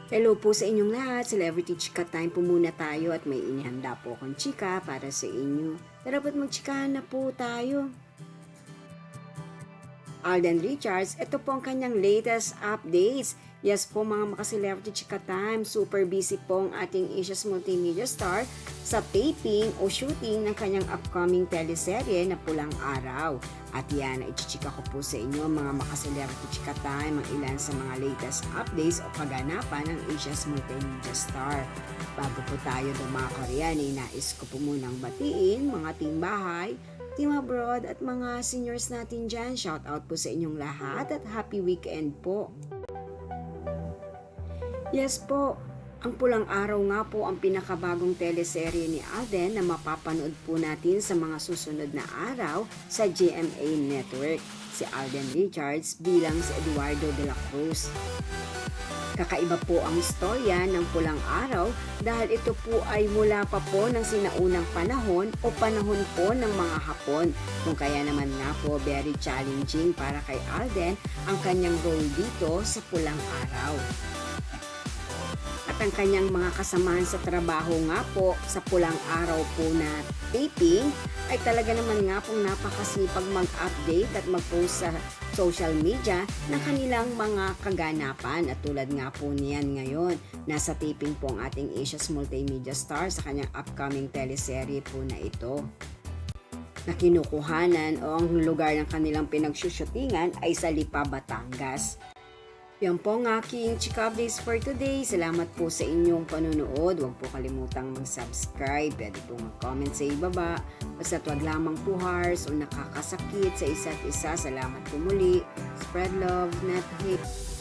Hello po sa inyong lahat. Celebrity Chika Time po muna tayo at may inihanda po akong chika para sa inyo. Tara ba't magchikahan na po tayo? Alden Richards, ito po ang kanyang latest updates. Yes po mga maka-Celebrity Chika Time, super busy po ang ating Asia's multimedia star sa taping o shooting ng kanyang upcoming teleserye na Pulang Araw. At yan, ichichika ko po sa inyo mga maka-Celebrity Chika Time ang ilan sa mga latest updates o kaganapan ng Asia's multimedia star. Bago po tayo dumako riyan, nais ko po munang batiin mga team bahay, team abroad at mga seniors natin dyan. Shout out po sa inyong lahat at happy weekend po. Yes po, ang Pulang Araw nga po ang pinakabagong teleserye ni Alden na mapapanood po natin sa mga susunod na araw sa GMA Network. Si Alden Richards bilang si Eduardo de la Cruz. Kakaiba po ang istorya ng Pulang Araw dahil ito po ay mula pa po ng sinaunang panahon o panahon po ng mga Hapon. Kung kaya naman nga po very challenging para kay Alden ang kanyang role dito sa Pulang Araw. At ang kanyang mga kasamahan sa trabaho nga po sa Pulang Araw po na taping ay talaga naman nga pong napakasipag mag-update at mag-post sa social media ng kanilang mga kaganapan. At tulad nga po niyan ngayon, nasa taping po ang ating Asia's multimedia star sa kanyang upcoming teleserye po na ito. Na kinukuhanan o ang lugar ng kanilang pinagsushootingan ay sa Lipa, Batangas. Yan po ang aking chika updates for today. Salamat po sa inyong panunood. Huwag po kalimutang mag-subscribe. Pwede po mag-comment sa ibaba. Basta't wag lamang po harsh o nakakasakit sa isa't isa. Salamat po muli. Spread love, not hate.